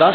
10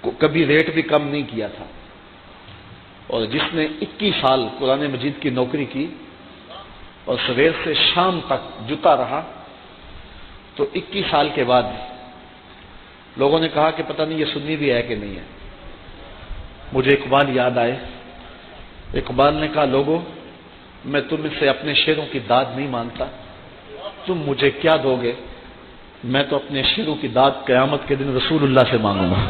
کو کبھی ریٹ بھی کم نہیں کیا تھا، اور جس نے 21 سال قرآن مجید کی نوکری کی اور سویر سے شام تک جتا رہا، تو 21 سال کے بعد لوگوں نے کہا کہ پتہ نہیں یہ سنی بھی ہے کہ نہیں ہے۔ مجھے اقبال یاد آئے۔ اقبال نے کہا، لوگوں میں تم سے اپنے شعروں کی داد نہیں مانگتا، تم مجھے کیا دو گے؟ میں تو اپنے شعروں کی داد قیامت کے دن رسول اللہ سے مانگوں گا۔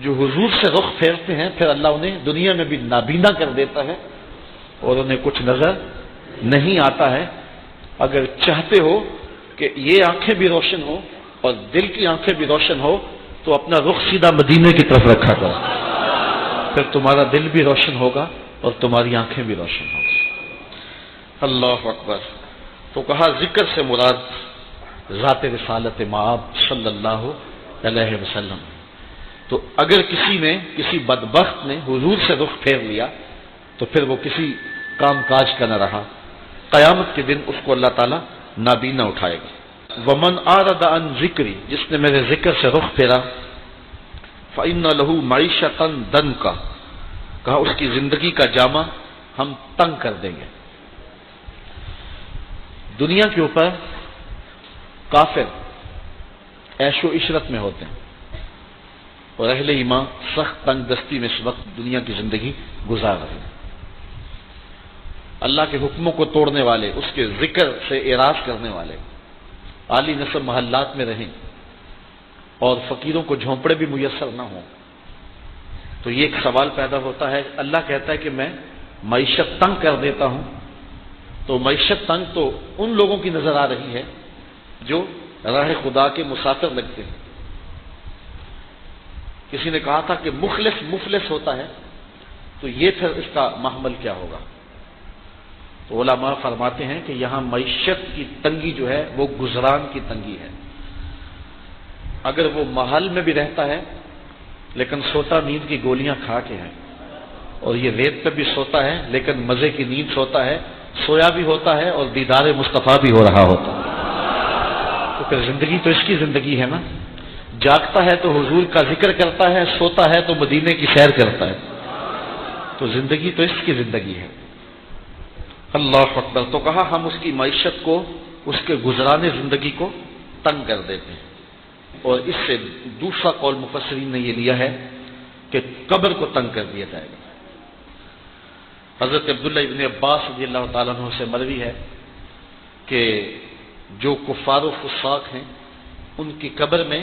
جو حضور سے رخ پھیرتے ہیں پھر اللہ انہیں دنیا میں بھی نابینا کر دیتا ہے اور انہیں کچھ نظر نہیں آتا ہے۔ اگر چاہتے ہو کہ یہ آنکھیں بھی روشن ہو اور دل کی آنکھیں بھی روشن ہو تو اپنا رخ سیدھا مدینے کی طرف رکھا کرو، پھر تمہارا دل بھی روشن ہوگا اور تمہاری آنکھیں بھی روشن ہوگی۔ اللہ اکبر۔ تو کہا ذکر سے مراد ذات رسالت مآب صلی اللہ علیہ وسلم۔ تو اگر کسی بدبخت نے حضور سے رخ پھیر لیا تو پھر وہ کسی کام کاج کا نہ رہا، قیامت کے دن اس کو اللہ تعالیٰ نابینا اٹھائے گا۔ ومن اعرض عن ذکری، جس نے میرے ذکر سے رخ پھیرا، فإن له معیشۃ ضنکا، کہا اس کی زندگی کا جامہ ہم تنگ کر دیں گے۔ دنیا کے اوپر کافر عیش و عشرت میں ہوتے ہیں اور اہل ایمان سخت تنگ دستی میں اس وقت دنیا کی زندگی گزار رہے ہیں۔ اللہ کے حکموں کو توڑنے والے، اس کے ذکر سے اعراض کرنے والے عالی نسب محلات میں رہیں اور فقیروں کو جھونپڑے بھی میسر نہ ہوں، تو یہ ایک سوال پیدا ہوتا ہے۔ اللہ کہتا ہے کہ میں معیشت تنگ کر دیتا ہوں، تو معیشت تنگ تو ان لوگوں کی نظر آ رہی ہے جو راہ خدا کے مسافر لگتے ہیں۔ کسی نے کہا تھا کہ مفلس ہوتا ہے، تو یہ پھر اس کا محمل کیا ہوگا؟ تو علماء فرماتے ہیں کہ یہاں معیشت کی تنگی جو ہے وہ گزران کی تنگی ہے۔ اگر وہ محل میں بھی رہتا ہے لیکن سوتا نیند کی گولیاں کھا کے ہے، اور یہ ریت پہ بھی سوتا ہے لیکن مزے کی نیند سوتا ہے، سویا بھی ہوتا ہے اور دیدار مصطفیٰ بھی ہو رہا ہوتا ہے، تو پھر زندگی تو اس کی زندگی ہے نا۔ جاگتا ہے تو حضور کا ذکر کرتا ہے، سوتا ہے تو مدینے کی سیر کرتا ہے، تو زندگی تو اس کی زندگی ہے۔ اللہ اکبر۔ تو کہا ہم اس کی معیشت کو، اس کے گزرانے زندگی کو تنگ کر دیتے ہیں، اور اس سے دوسرا قول مفسرین نے یہ لیا ہے کہ قبر کو تنگ کر دیا جائے گا۔ حضرت عبداللہ ابن عباس رضی اللہ تعالیٰ عنہ سے مروی ہے کہ جو کفار و فساق ہیں ان کی قبر میں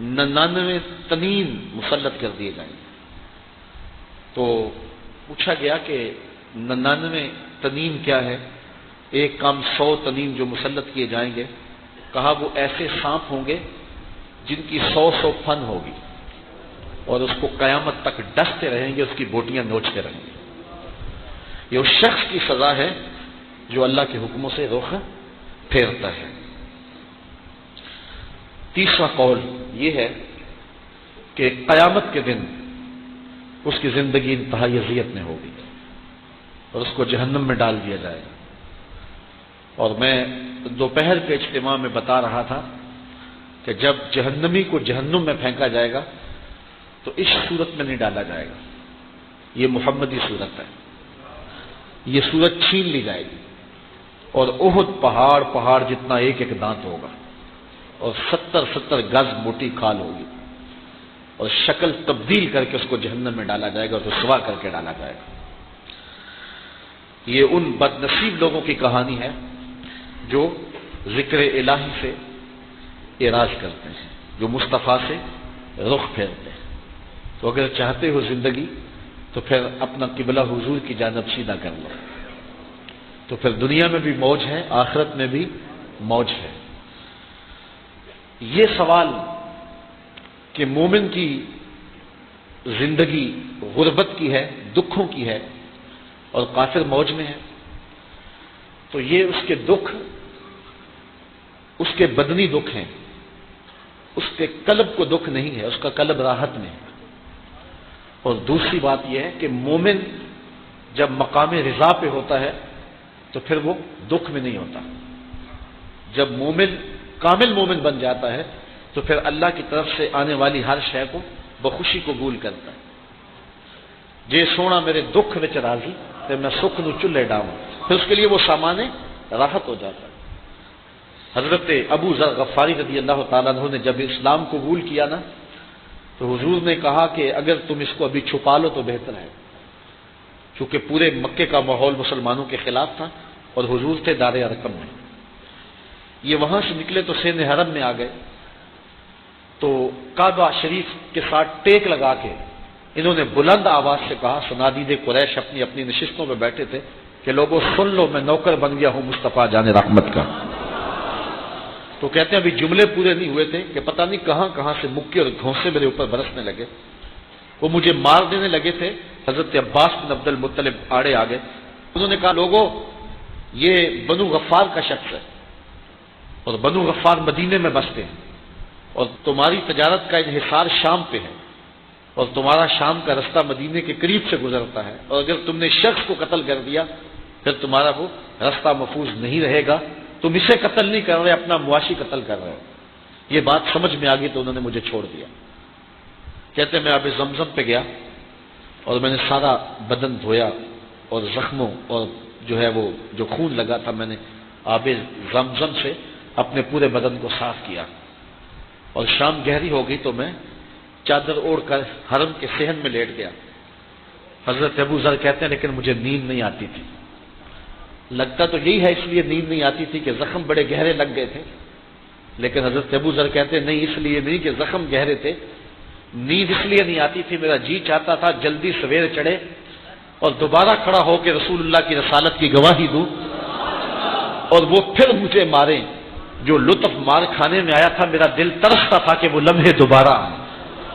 99 تنین مسلط کر دیے جائیں گے۔ تو پوچھا گیا کہ 99 تنین کیا ہے؟ ایک کام 100 تنین جو مسلط کیے جائیں گے، کہا وہ ایسے سانپ ہوں گے جن کی 100 پھن ہوگی اور اس کو قیامت تک ڈستے رہیں گے، اس کی بوٹیاں نوچتے رہیں گے۔ یہ اس شخص کی سزا ہے جو اللہ کے حکموں سے رخ پھیرتا ہے۔ تیسرا قول یہ ہے کہ قیامت کے دن اس کی زندگی انتہائی اذیت میں ہوگی اور اس کو جہنم میں ڈال دیا جائے گا۔ اور میں دوپہر کے اجتماع میں بتا رہا تھا کہ جب جہنمی کو جہنم میں پھینکا جائے گا تو اس صورت میں نہیں ڈالا جائے گا، یہ محمدی صورت ہے، یہ صورت چھین لی جائے گی اور احد پہاڑ جتنا ایک ایک دانت ہوگا اور 70 گز موٹی کھال ہوگی اور شکل تبدیل کر کے اس کو جہنم میں ڈالا جائے گا اور رسوا کر کے ڈالا جائے گا۔ یہ ان بد نصیب لوگوں کی کہانی ہے جو ذکر الہی سے اعراض کرتے ہیں، جو مصطفیٰ سے رخ پھیرتے ہیں۔ تو اگر چاہتے ہو زندگی تو پھر اپنا قبلہ حضور کی جانب سیدھا کر لو، تو پھر دنیا میں بھی موج ہے، آخرت میں بھی موج ہے۔ یہ سوال کہ مومن کی زندگی غربت کی ہے، دکھوں کی ہے اور کافر موج میں ہے، تو یہ اس کے دکھ، اس کے بدنی دکھ ہیں، اس کے قلب کو دکھ نہیں ہے، اس کا قلب راحت میں ہے۔ اور دوسری بات یہ ہے کہ مومن جب مقام رضا پہ ہوتا ہے تو پھر وہ دکھ میں نہیں ہوتا۔ جب مومن کامل مومن بن جاتا ہے تو پھر اللہ کی طرف سے آنے والی ہر شے کو بخوشی قبول کرتا ہے. جے سونا میرے دکھ وچ راضی تے میں سکھ نو چلے ڈاواں، پھر اس کے لیے وہ سامان راحت ہو جاتا ہے. حضرت ابو ذر غفاری رضی اللہ تعالیٰ عنہ نے جب اسلام قبول کیا نا تو حضور نے کہا کہ اگر تم اس کو ابھی چھپا لو تو بہتر ہے، چونکہ پورے مکے کا ماحول مسلمانوں کے خلاف تھا اور حضور تھے دار ارقم میں. یہ وہاں سے نکلے تو سین حرم میں آ گئے تو کعبہ شریف کے ساتھ ٹیک لگا کے انہوں نے بلند آواز سے کہا، صنادید قریش اپنی اپنی نشستوں پہ بیٹھے تھے کہ لوگوں سن لو میں نوکر بن گیا ہوں مصطفیٰ جان رحمت کا. تو کہتے ہیں ابھی جملے پورے نہیں ہوئے تھے کہ پتہ نہیں کہاں کہاں سے مکے اور گھونسے میرے اوپر برسنے لگے. وہ مجھے مار دینے لگے تھے. حضرت عباس بن عبد المطلب آڑے آ گئے. انہوں نے کہا لوگوں یہ بنو غفار کا شخص ہے اور بنو غفار مدینے میں بستے ہیں اور تمہاری تجارت کا انحصار شام پہ ہے اور تمہارا شام کا رستہ مدینے کے قریب سے گزرتا ہے، اور اگر تم نے شخص کو قتل کر دیا پھر تمہارا وہ رستہ محفوظ نہیں رہے گا. تم اسے قتل نہیں کر رہے، اپنا مواشی قتل کر رہے ہو. یہ بات سمجھ میں آ گئی تو انہوں نے مجھے چھوڑ دیا. کہتے ہیں میں آب زمزم پہ گیا اور میں نے سارا بدن دھویا اور زخموں اور جو ہے وہ جو خون لگا تھا میں نے آب زمزم سے اپنے پورے بدن کو صاف کیا. اور شام گہری ہو گئی تو میں چادر اوڑھ کر حرم کے صحن میں لیٹ گیا. حضرت ابو ذر کہتے ہیں لیکن مجھے نیند نہیں آتی تھی. لگتا تو یہی ہے اس لیے نیند نہیں آتی تھی کہ زخم بڑے گہرے لگ گئے تھے، لیکن حضرت ابو ذر کہتے ہیں نہیں، اس لیے نہیں کہ زخم گہرے تھے، نیند اس لیے نہیں آتی تھی میرا جی چاہتا تھا جلدی سویر چڑھے اور دوبارہ کھڑا ہو کے رسول اللہ کی رسالت کی گواہی دوں اور وہ پھر مجھے مارے. جو لطف مار کھانے میں آیا تھا میرا دل ترستا تھا کہ وہ لمحے دوبارہ آئے.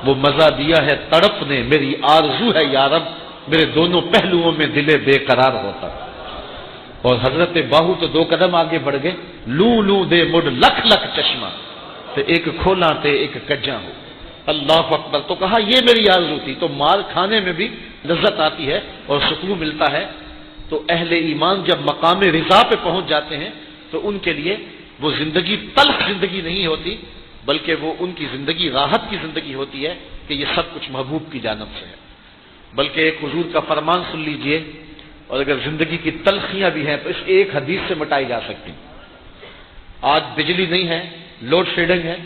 وہ مزہ دیا ہے تڑپ نے، میری آرزو ہے یا رب میرے دونوں پہلوؤں میں دل بے قرار ہوتا. اور حضرت باہو تو 2 قدم آگے بڑھ گئے. لوں لوں دے مڈ لکھ لکھ چشمہ تے ایک کھولا تے ایک کجا ہو. اللہ اکبر. تو کہا یہ میری آرزو تھی. تو مار کھانے میں بھی لذت آتی ہے اور سکون ملتا ہے. تو اہل ایمان جب مقام رضا پہ پہنچ جاتے ہیں تو ان کے لیے وہ زندگی تلخ زندگی نہیں ہوتی بلکہ وہ ان کی زندگی راحت کی زندگی ہوتی ہے کہ یہ سب کچھ محبوب کی جانب سے ہے. بلکہ ایک حضور کا فرمان سن لیجئے، اور اگر زندگی کی تلخیاں بھی ہیں تو اس ایک حدیث سے مٹائی جا سکتی. آج بجلی نہیں ہے، لوڈ شیڈنگ ہے،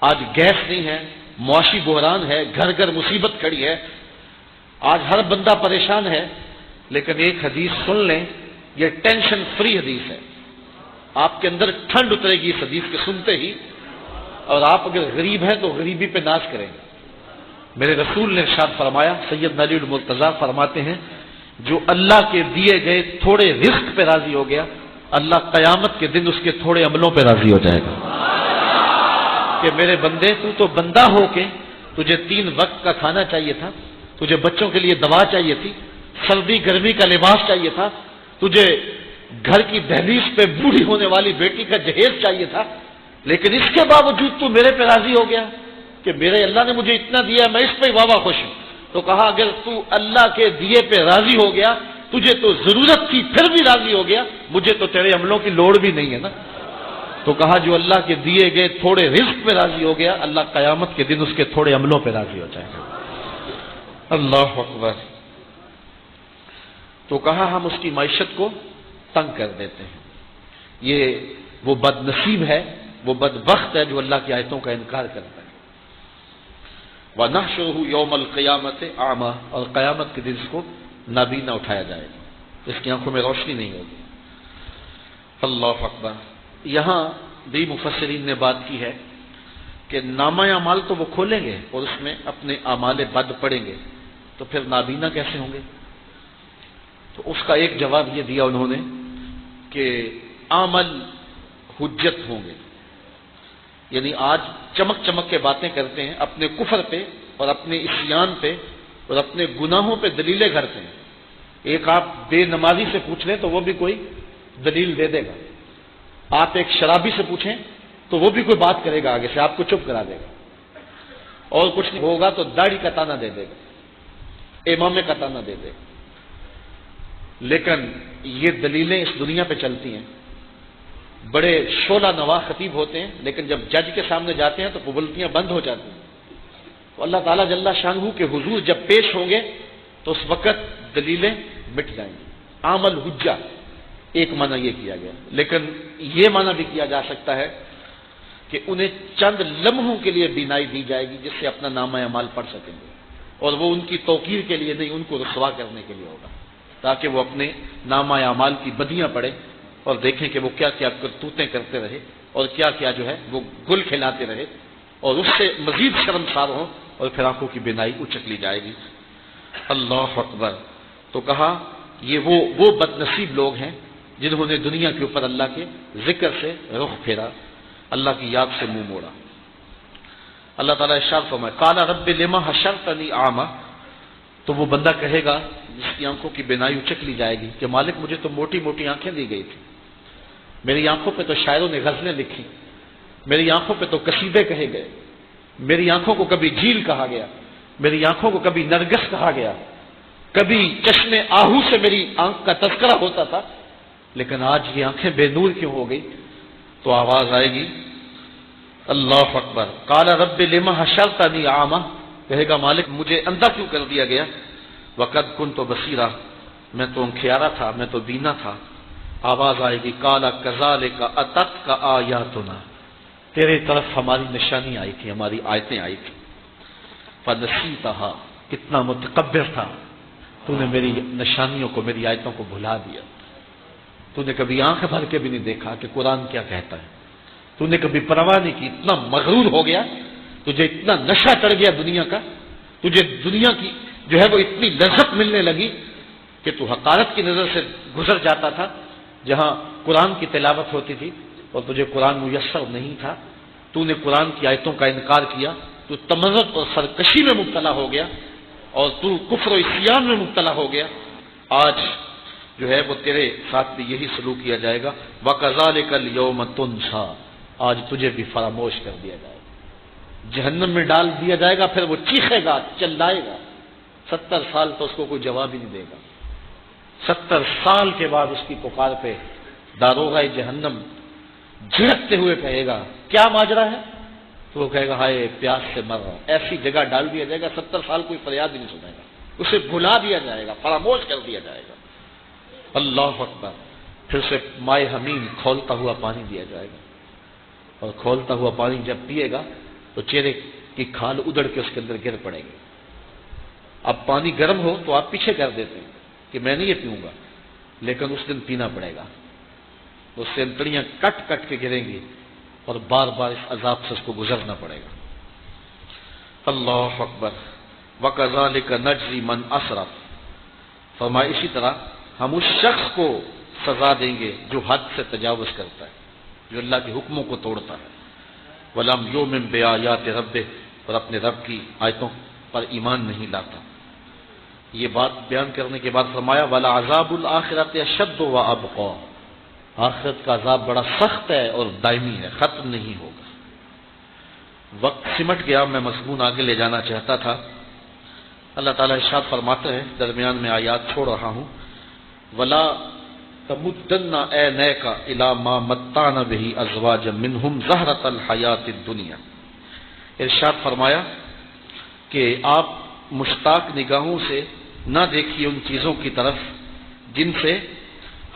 آج گیس نہیں ہے، معاشی بحران ہے، گھر گھر مصیبت کھڑی ہے، آج ہر بندہ پریشان ہے. لیکن ایک حدیث سن لیں، یہ ٹینشن فری حدیث ہے. آپ کے اندر ٹھنڈ اترے گی اس حدیث کے سنتے ہی، اور آپ اگر غریب ہیں تو غریبی پہ ناز کریں گے. میرے رسول نے ارشاد فرمایا، سید علی المرتضیٰ فرماتے ہیں جو اللہ کے دیے گئے تھوڑے رزق پہ راضی ہو گیا اللہ قیامت کے دن اس کے تھوڑے عملوں پہ راضی ہو جائے گا. کہ میرے بندے تو بندہ ہو کے تجھے 3 وقت کا کھانا چاہیے تھا، تجھے بچوں کے لیے دوا چاہیے تھی، سردی گرمی کا لباس چاہیے تھا، تجھے گھر کی دہلیز پہ بوڑھی ہونے والی بیٹی کا جہیز چاہیے تھا، لیکن اس کے باوجود تو میرے پہ راضی ہو گیا کہ میرے اللہ نے مجھے اتنا دیا میں اس پہ واہ خوش ہوں. تو کہا اگر تو اللہ کے دیے پہ راضی ہو گیا، تجھے تو ضرورت تھی پھر بھی راضی ہو گیا، مجھے تو تیرے عملوں کی لوڑ بھی نہیں ہے نا. تو کہا جو اللہ کے دیے گئے تھوڑے رزق پہ راضی ہو گیا اللہ قیامت کے دن اس کے تھوڑے عملوں پہ راضی ہو جائے گا. اللہ اکبر. تو کہا ہم اس کی معیشت کو تنگ کر دیتے ہیں. یہ وہ بد نصیب ہے، وہ بدبخت ہے جو اللہ کی آیتوں کا انکار کرتا ہے. وَنَحْشُرُهُ يَوْمَ الْقِيَامَةِ أَعْمَى. اور قیامت کے دن اس کو نابینا اٹھایا جائے گا، اس کی آنکھوں میں روشنی نہیں ہوگی. اللہ اکبر. یہاں بھی مفسرین نے بات کی ہے کہ نامہ اعمال تو وہ کھولیں گے اور اس میں اپنے اعمال بد پڑیں گے، تو پھر نابینا کیسے ہوں گے؟ تو اس کا ایک جواب یہ دیا انہوں نے کہ عمل حجت ہوں گے. یعنی آج چمک چمک کے باتیں کرتے ہیں اپنے کفر پہ اور اپنے عصیان پہ اور اپنے گناہوں پہ دلیلیں گھڑتے ہیں. ایک آپ بے نمازی سے پوچھ لیں تو وہ بھی کوئی دلیل دے دے گا. آپ ایک شرابی سے پوچھیں تو وہ بھی کوئی بات کرے گا آگے سے، آپ کو چپ کرا دے گا. اور کچھ نہیں ہوگا تو داڑھی کا تانا دے دے گا، امامے کا تانا دے دے گا. لیکن یہ دلیلیں اس دنیا پہ چلتی ہیں بڑے شعلہ نوا خطیب ہوتے ہیں، لیکن جب جج کے سامنے جاتے ہیں تو پبلتیاں بند ہو جاتی ہیں. تو اللہ تعالیٰ جل شانہ کے حضور جب پیش ہوں گے تو اس وقت دلیلیں مٹ جائیں گی. عامل حجہ ایک معنی یہ کیا گیا، لیکن یہ معنی بھی کیا جا سکتا ہے کہ انہیں چند لمحوں کے لیے بینائی دی جائے گی جس سے اپنا نامہ اعمال پڑھ سکیں گے، اور وہ ان کی توقیر کے لیے نہیں، ان کو رسوا کرنے کے لیے ہوگا، تاکہ وہ اپنے نامہ اعمال کی بدیاں پڑھیں اور دیکھیں کہ وہ کیا کیا کرتوتیں کرتے رہے اور کیا کیا جو ہے وہ گل کھلاتے رہے، اور اس سے مزید شرمسار ہوں، اور پھر آنکھوں کی بینائی اچک لی جائے گی. اللہ اکبر. تو کہا یہ وہ بد نصیب لوگ ہیں جنہوں نے دنیا کے اوپر اللہ کے ذکر سے رخ پھیرا، اللہ کی یاد سے منہ موڑا. اللہ تعالیٰ ارشاد فرمائے قال رب لما حشرتنی اعمی. تو وہ بندہ کہے گا جس کی آنکھوں کی بینائی اچک لی جائے گی کہ مالک مجھے تو موٹی موٹی آنکھیں دی گئی تھی، میری آنکھوں پہ تو شاعروں نے غزلیں لکھی، میری آنکھوں پہ تو قصیدے کہے گئے، میری آنکھوں کو کبھی جھیل کہا گیا، میری آنکھوں کو کبھی نرگس کہا گیا، کبھی چشمے آہو سے میری آنکھ کا تذکرہ ہوتا تھا، لیکن آج یہ آنکھیں بے نور کیوں ہو گئی؟ تو آواز آئے گی اللہ اکبر. قال رب لما حشرتنی اعمی. کہے گا مالک مجھے اندھا کیوں کر دیا گیا؟ وقد كنت بصیرا. میں تو انکھیارا تھا، میں تو بینا تھا. آواز آئے گی قال كذلك اتتك آیاتنا. تیرے طرف ہماری نشانی آئی تھی، ہماری آیتیں آئی تھی. فنسیتها. کتنا متکبر تھا تو نے میری نشانیوں کو، میری آیتوں کو بھلا دیا. تو نے کبھی آنکھ بھر کے بھی نہیں دیکھا کہ قرآن کیا کہتا ہے. تو نے کبھی پرواہ نہیں کی. اتنا مغرور ہو گیا، تجھے اتنا نشہ چڑھ گیا دنیا کا، تجھے دنیا کی جو ہے وہ اتنی لذت ملنے لگی کہ تو حقارت کی نظر سے گزر جاتا تھا جہاں قرآن کی تلاوت ہوتی تھی اور تجھے قرآن میسر نہیں تھا. تو نے قرآن کی آیتوں کا انکار کیا، تو تمرد اور سرکشی میں مبتلا ہو گیا، اور تو کفر و عصیان میں مبتلا ہو گیا. آج جو ہے وہ تیرے ساتھ بھی یہی سلوک کیا جائے گا. وَكَذَلِكَ الْيَوْمَ تُنْسَى. آج تجھے بھی فراموش کر دیا جائے گا، جہنم میں ڈال دیا جائے گا. پھر وہ چیخے گا، چلائے گا. 70 سال تو اس کو کوئی جواب ہی نہیں دے گا. 70 سال کے بعد اس کی پکار پہ داروغہ جہنم جھڑکتے ہوئے کہے گا کیا ماجرا ہے؟ تو وہ کہے گا ہائے پیاس سے مر رہا ہوں. ایسی جگہ ڈال دیا جائے گا 70 سال کوئی فریاد ہی نہیں سنے گا. اسے بھلا دیا جائے گا، فراموش کر دیا جائے گا. اللہ اکبر. پھر سے مائے حمیم کھولتا ہوا پانی دیا جائے گا، اور کھولتا ہوا پانی جب پیے گا تو چہرے کی کھال ادڑ کے اس کے اندر گر پڑے گی. اب پانی گرم ہو تو آپ پیچھے کر دیتے ہیں کہ میں نہیں یہ پیوں گا، لیکن اس دن پینا پڑے گا. اس سے انتڑیاں کٹ کٹ کے گریں گی اور بار بار اس عذاب سے اس کو گزرنا پڑے گا. اللہ اکبر. وَكَذَلِكَ نَجْزِي مَنْ أَسْرَفَ. فرمایا اسی طرح ہم اس شخص کو سزا دیں گے جو حد سے تجاوز کرتا ہے، جو اللہ کے حکموں کو توڑتا ہے. وَلَمْ يُؤْمِنْ بِآيَاتِ رَبِّهِ. اور اپنے رب کی آیتوں پر ایمان نہیں لاتا. یہ بات بیان کرنے کے بعد فرمایا وَلَعَذَابُ الْآخِرَةِ أَشَدُّ وَأَبْقَىٰ. آخرت کا عذاب بڑا سخت ہے اور دائمی ہے، ختم نہیں ہوگا. وقت سمٹ گیا، میں مضمون آگے لے جانا چاہتا تھا. اللہ تعالیٰ ارشاد فرماتے ہیں، درمیان میں آیات چھوڑ رہا ہوں، وَلَا تَمُدَّنَّ عَيْنَيْكَ إِلَىٰ مَا مَتَّعْنَا بِهِ أَزْوَاجًا مِّنْهُمْ زَهْرَةَ الْحَيَاةِ الدُّنْيَا. ارشاد فرمایا کہ آپ مشتاق نگاہوں سے نہ دیکھیے ان چیزوں کی طرف جن سے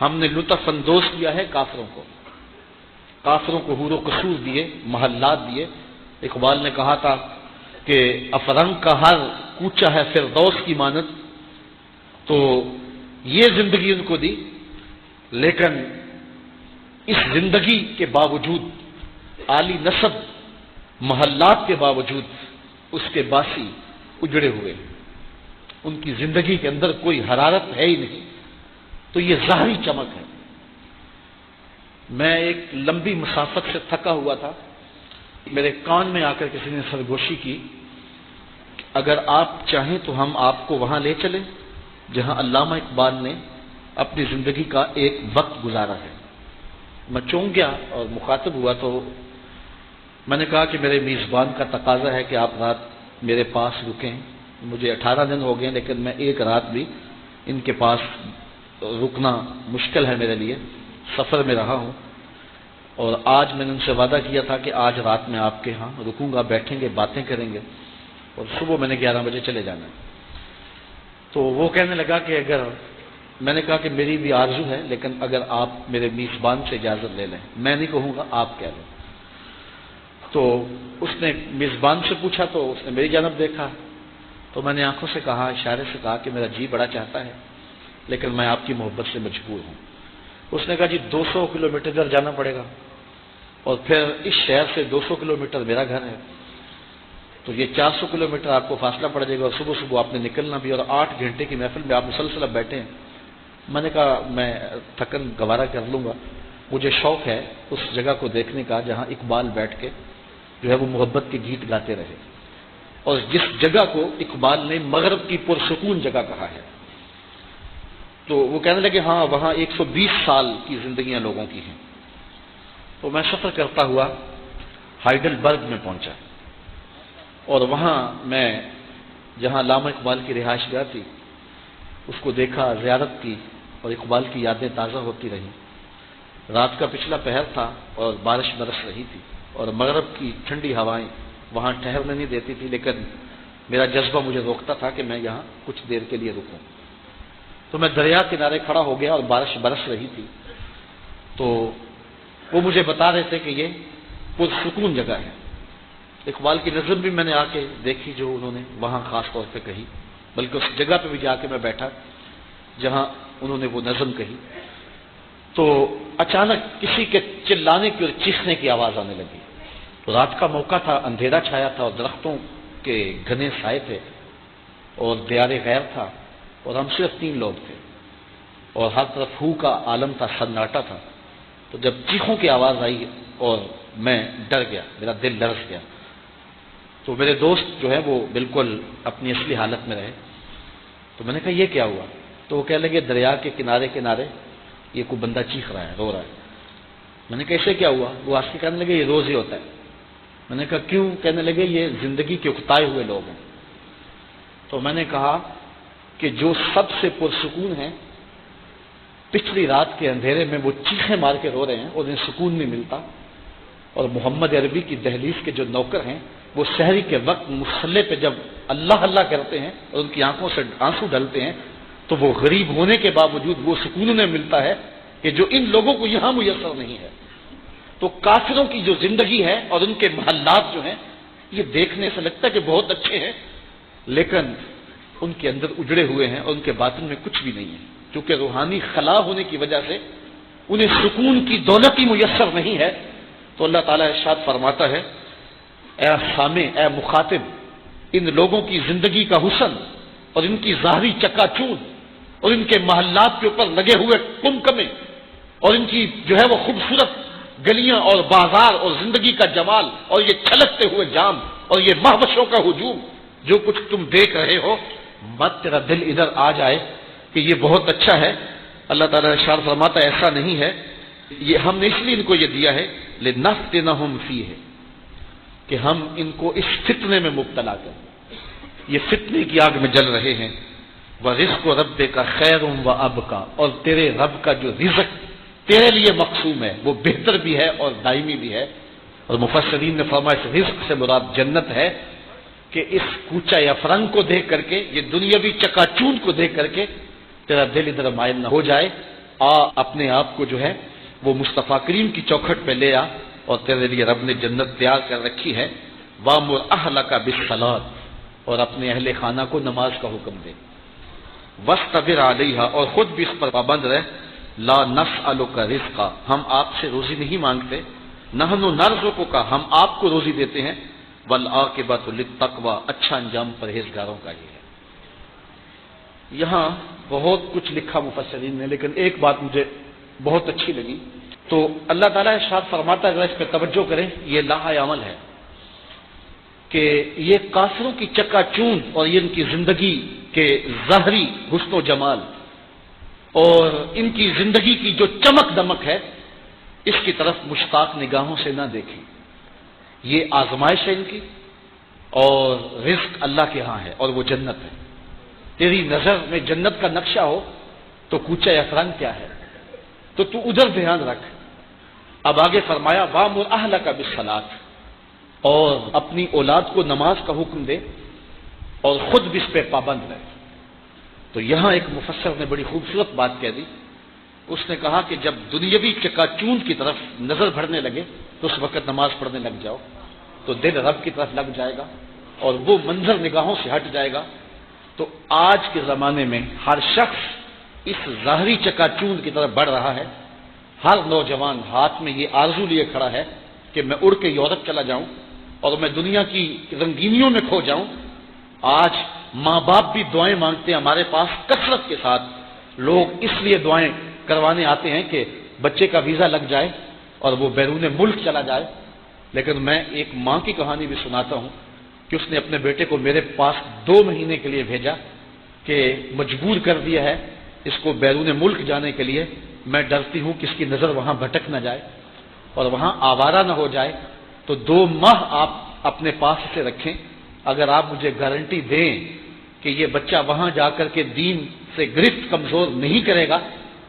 ہم نے لطف اندوز کیا ہے کافروں کو. کافروں کو حور و قصور دیے، محلات دیے. اقبال نے کہا تھا کہ افرنگ کا ہر کوچہ ہے فردوس کی مانند. تو یہ زندگی ان کو دی، لیکن اس زندگی کے باوجود، عالی نسب محلات کے باوجود، اس کے باسی اجڑے ہوئے. ان کی زندگی کے اندر کوئی حرارت ہے ہی نہیں. تو یہ ظاہری چمک ہے. میں ایک لمبی مسافت سے تھکا ہوا تھا، میرے کان میں آ کر کسی نے سرگوشی کی، اگر آپ چاہیں تو ہم آپ کو وہاں لے چلیں جہاں علامہ اقبال نے اپنی زندگی کا ایک وقت گزارا ہے. میں چونک گیا اور مخاطب ہوا تو میں نے کہا کہ میرے میزبان کا تقاضا ہے کہ آپ رات میرے پاس رکیں. مجھے 18 دن ہو گئے لیکن میں ایک رات بھی ان کے پاس رکنا مشکل ہے میرے لیے، سفر میں رہا ہوں. اور آج میں نے ان سے وعدہ کیا تھا کہ آج رات میں آپ کے ہاں رکوں گا، بیٹھیں گے، باتیں کریں گے، اور صبح میں نے 11 بجے چلے جانا ہے۔ تو وہ کہنے لگا کہ اگر، میں نے کہا کہ میری بھی آرزو ہے، لیکن اگر آپ میرے میزبان سے اجازت لے لیں، میں نہیں کہوں گا، آپ کہہ لیں۔ تو اس نے میزبان سے پوچھا تو اس نے میری جانب دیکھا، تو میں نے آنکھوں سے کہا، اشارے سے کہا کہ میرا جی بڑا چاہتا ہے لیکن میں آپ کی محبت سے مجبور ہوں۔ اس نے کہا جی 200 کلومیٹر ادھر جانا پڑے گا اور پھر اس شہر سے 200 کلومیٹر میرا گھر ہے، تو یہ 400 کلومیٹر آپ کو فاصلہ پڑ جائے گا، اور صبح صبح آپ نے نکلنا بھی، اور 8 گھنٹے کی محفل میں آپ مسلسل اب بیٹھے ہیں۔ میں نے کہا میں تھکن گوارا کر لوں گا، مجھے شوق ہے اس جگہ کو دیکھنے کا جہاں اقبال بیٹھ کے جو ہے وہ محبت کے گیت گاتے رہے، اور جس جگہ کو اقبال نے مغرب کی پرسکون جگہ کہا ہے۔ تو وہ کہنے لگے ہاں وہاں 120 سال کی زندگیاں لوگوں کی ہیں۔ تو میں سفر کرتا ہوا ہائیڈل برگ میں پہنچا، اور وہاں میں جہاں علامہ اقبال کی رہائش گاہ تھی اس کو دیکھا، زیارت کی، اور اقبال کی یادیں تازہ ہوتی رہیں۔ رات کا پچھلا پہر تھا اور بارش برس رہی تھی، اور مغرب کی ٹھنڈی ہوائیں وہاں ٹھہرنے نہیں دیتی تھی، لیکن میرا جذبہ مجھے روکتا تھا کہ میں یہاں کچھ دیر کے لیے رکوں۔ تو میں دریا کنارے کھڑا ہو گیا اور بارش برس رہی تھی، تو وہ مجھے بتا رہے تھے کہ یہ پرسکون جگہ ہے۔ اقبال کی نظم بھی میں نے آ کے دیکھی جو انہوں نے وہاں خاص طور پہ کہی، بلکہ اس جگہ پہ بھی جا کے میں بیٹھا جہاں انہوں نے وہ نظم کہی۔ تو اچانک کسی کے چلانے کی اور چیخنے کی آواز آنے لگی۔ تو رات کا موقع تھا، اندھیرا چھایا تھا اور درختوں کے گھنے سائے تھے اور دیار غیر تھا، اور ہم صرف 3 لوگ تھے، اور ہر طرف ہو کا عالم تھا، سناٹا تھا۔ تو جب چیخوں کی آواز آئی اور میں ڈر گیا، میرا دل لرز گیا، تو میرے دوست جو ہے وہ بالکل اپنی اصلی حالت میں رہے۔ تو میں نے کہا یہ کیا ہوا؟ تو وہ کہنے لگے دریا کے کنارے کنارے یہ کوئی بندہ چیخ رہا ہے، رو رہا ہے۔ میں نے کہا اسے کیا ہوا؟ وہ آج کے کہنے لگے یہ روز ہی ہوتا ہے۔ میں نے کہا کیوں؟ کہنے لگے یہ زندگی کے اکتائے ہوئے لوگ ہیں۔ تو میں نے کہا کہ جو سب سے پرسکون ہیں، پچھلی رات کے اندھیرے میں وہ چیخیں مار کے رو رہے ہیں اور انہیں سکون نہیں ملتا، اور محمد عربی کی دہلیز کے جو نوکر ہیں وہ سحری کے وقت مصلے پہ جب اللہ اللہ کرتے ہیں اور ان کی آنکھوں سے آنسو ڈلتے ہیں، تو وہ غریب ہونے کے باوجود وہ سکون انہیں ملتا ہے کہ جو ان لوگوں کو یہاں میسر نہیں ہے۔ تو کافروں کی جو زندگی ہے اور ان کے محلات جو ہیں، یہ دیکھنے سے لگتا ہے کہ بہت اچھے ہیں، لیکن ان کے اندر اجڑے ہوئے ہیں اور ان کے باطن میں کچھ بھی نہیں ہے، کیونکہ روحانی خلا ہونے کی وجہ سے انہیں سکون کی دولت ہی میسر نہیں ہے۔ تو اللہ تعالیٰ ارشاد فرماتا ہے اے سامع، اے مخاطب، ان لوگوں کی زندگی کا حسن اور ان کی ظاہری چکا چوند اور ان کے محلات کے اوپر لگے ہوئے کمکمے اور ان کی جو ہے وہ خوبصورت گلیاں اور بازار اور زندگی کا جمال اور یہ چھلکتے ہوئے جام اور یہ مہوشوں کا ہجوم جو کچھ تم دیکھ رہے ہو، مت تیرا دل ادھر آ جائے کہ یہ بہت اچھا ہے۔ اللہ تعالیٰ ارشاد فرماتا ہے ایسا نہیں ہے، یہ ہم نے اس لیے ان کو یہ دیا ہے لنفتنہم فیہ، کہ ہم ان کو اس فتنے میں مبتلا کریں، یہ فتنے کی آگ میں جل رہے ہیں۔ وَرِزْقُ رَبِّكَ خَيْرٌ وَأَبْقَىٰ، اور تیرے رب کا جو رزق تیرے لیے مقسوم ہے وہ بہتر بھی ہے اور دائمی بھی ہے۔ اور مفسرین نے فرمایا اس رزق سے مراد جنت ہے، کہ اس کوچہ یا فرنگ کو دیکھ کر کے، یہ دنیاوی چکا چوند کو دیکھ کر کے تیرا دل ادھر مائل نہ ہو جائے، اپنے آپ کو جو ہے وہ مصطفیٰ کریم کی چوکھٹ پہ لے آ، اور تیرے لیے رب نے جنت تیار کر رکھی ہے۔ وَأْمُرْ أَهْلَكَ بِالصَّلَاةِ، اور اپنے اہل خانہ کو نماز کا حکم دے۔ وَاسْتَبِرْ عَلَيْهَا، اور خود بھی اس پر پابند رہ۔ لَا نَسْأَلُكَ رِزْقًا، ہم آپ سے روزی نہیں مانگتے، نَحْنُ نَرْزُقُكَ، ہم آپ کو روزی دیتے ہیں۔ وَالْعَاقِبَةُ لِلتَّقْوَىٰ، اچھا انجام پرہیزگاروں کا ہی ہے۔ یہاں بہت کچھ لکھا مفسرین نے، لیکن ایک بات مجھے بہت اچھی لگی۔ تو اللہ تعالیٰ ارشاد فرماتا ہے، اگر اس پہ توجہ کریں، یہ لاحق عمل ہے کہ یہ کافروں کی چکا چوند اور یہ ان کی زندگی کے ظاہری حسن و جمال اور ان کی زندگی کی جو چمک دمک ہے، اس کی طرف مشتاق نگاہوں سے نہ دیکھیں۔ یہ آزمائش ہے ان کی، اور رزق اللہ کے ہاں ہے، اور وہ جنت ہے۔ تیری نظر میں جنت کا نقشہ ہو تو کوچہ یا فرنگ کیا ہے، تو تو ادھر دھیان رکھ۔ اب آگے فرمایا وامر اہلک بالصلاۃ، اور اپنی اولاد کو نماز کا حکم دے اور خود بھی اس پہ پابند رہے۔ تو یہاں ایک مفسر نے بڑی خوبصورت بات کہہ دی، اس نے کہا کہ جب دنیاوی چکا چوند کی طرف نظر بڑھنے لگے تو اس وقت نماز پڑھنے لگ جاؤ، تو دل رب کی طرف لگ جائے گا اور وہ منظر نگاہوں سے ہٹ جائے گا۔ تو آج کے زمانے میں ہر شخص اس ظاہری چکا چوند کی طرف بڑھ رہا ہے۔ ہر نوجوان ہاتھ میں یہ آرزو لیے کھڑا ہے کہ میں اڑ کے یورپ چلا جاؤں اور میں دنیا کی رنگینیوں میں کھو جاؤں۔ آج ماں باپ بھی دعائیں مانگتے ہیں ہمارے پاس کثرت کے ساتھ، لوگ اس لیے دعائیں کروانے آتے ہیں کہ بچے کا ویزا لگ جائے اور وہ بیرون ملک چلا جائے۔ لیکن میں ایک ماں کی کہانی بھی سناتا ہوں کہ اس نے اپنے بیٹے کو میرے پاس 2 مہینے کے لیے بھیجا کہ مجبور کر دیا ہے اس کو بیرون ملک جانے کے لیے، میں ڈرتی ہوں کہ اس کی نظر وہاں بھٹک نہ جائے اور وہاں آوارہ نہ ہو جائے، تو 2 ماہ آپ اپنے پاس اسے رکھیں، اگر آپ مجھے گارنٹی دیں کہ یہ بچہ وہاں جا کر کے دین سے گرفت کمزور نہیں کرے گا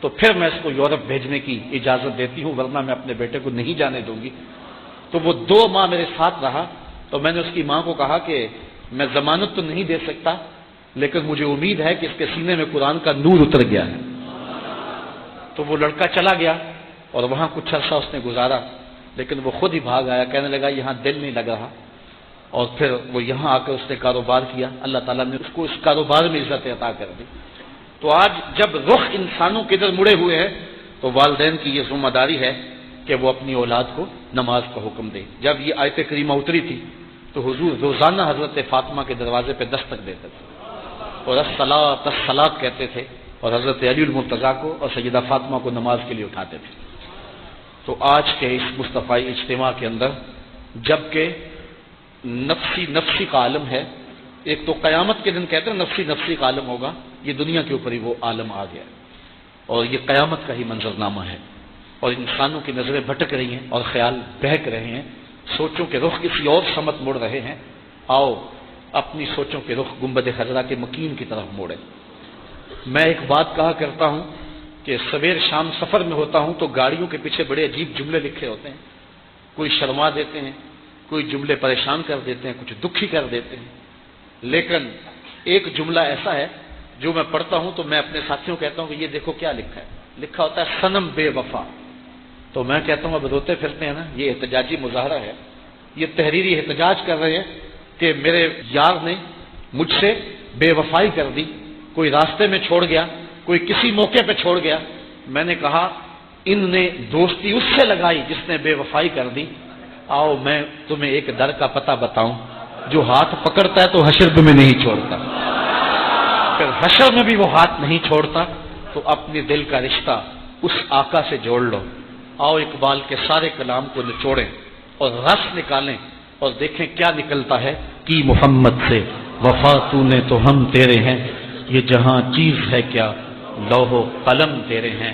تو پھر میں اس کو یورپ بھیجنے کی اجازت دیتی ہوں، ورنہ میں اپنے بیٹے کو نہیں جانے دوں گی۔ تو وہ 2 ماہ میرے ساتھ رہا، تو میں نے اس کی ماں کو کہا کہ میں ضمانت تو نہیں دے سکتا لیکن مجھے امید ہے کہ اس کے سینے میں قرآن کا نور اتر گیا ہے۔ تو وہ لڑکا چلا گیا اور وہاں کچھ عرصہ اس نے گزارا، لیکن وہ خود ہی بھاگ آیا، کہنے لگا یہاں دل نہیں لگ رہا، اور پھر وہ یہاں آ کر اس نے کاروبار کیا، اللہ تعالیٰ نے اس کو اس کاروبار میں عزت عطا کر دی۔ تو آج جب رخ انسانوں کے ادھر مڑے ہوئے ہیں تو والدین کی یہ ذمہ داری ہے کہ وہ اپنی اولاد کو نماز کا حکم دے۔ جب یہ آیت کریمہ اتری تھی تو حضور روزانہ حضرت فاطمہ کے دروازے پہ دستک دیتے تھے اور الصلاۃ الصلاۃ کہتے تھے، اور حضرت علی المرتضیٰ کو اور سیدہ فاطمہ کو نماز کے لیے اٹھاتے تھے۔ تو آج کے اس مصطفی اجتماع کے اندر جب کہ نفسی کا عالم ہے، ایک تو قیامت کے دن کہتے ہیں نفسی کا عالم ہوگا، یہ دنیا کے اوپر ہی وہ عالم آ گیا اور یہ قیامت کا ہی منظرنامہ ہے، اور انسانوں کی نظریں بھٹک رہی ہیں اور خیال بہک رہے ہیں، سوچوں کے رخ کسی اور سمت مڑ رہے ہیں۔ آؤ اپنی سوچوں کے رخ گنبد خضرا کے مکین کی طرف موڑیں۔ میں ایک بات کہا کرتا ہوں کہ سویر شام سفر میں ہوتا ہوں تو گاڑیوں کے پیچھے بڑے عجیب جملے لکھے ہوتے ہیں، کوئی شرما دیتے ہیں، کوئی جملے پریشان کر دیتے ہیں، کچھ دکھی کر دیتے ہیں، لیکن ایک جملہ ایسا ہے جو میں پڑھتا ہوں تو میں اپنے ساتھیوں کو کہتا ہوں کہ یہ دیکھو کیا لکھا ہے، لکھا ہوتا ہے صنم بے وفا۔ تو میں کہتا ہوں اب روتے پھرتے ہیں نا، یہ احتجاجی مظاہرہ ہے، یہ تحریری احتجاج کر رہے ہیں کہ میرے یار نے مجھ سے بے وفائی کر دی، کوئی راستے میں چھوڑ گیا، کوئی کسی موقع پہ چھوڑ گیا۔ میں نے کہا ان نے دوستی اس سے لگائی جس نے بے وفائی کر دی۔ آؤ میں تمہیں ایک در کا پتہ بتاؤں، جو ہاتھ پکڑتا ہے تو حشر میں نہیں چھوڑتا، پھر حشر میں بھی وہ ہاتھ نہیں چھوڑتا، تو اپنے دل کا رشتہ اس آقا سے جوڑ لو۔ آؤ اقبال کے سارے کلام کو نچوڑیں اور رس نکالیں اور دیکھیں کیا نکلتا ہے۔ کی محمد سے وفا تو نے تو ہم تیرے ہیں، یہ جہاں چیز ہے کیا لوح و قلم تیرے ہیں،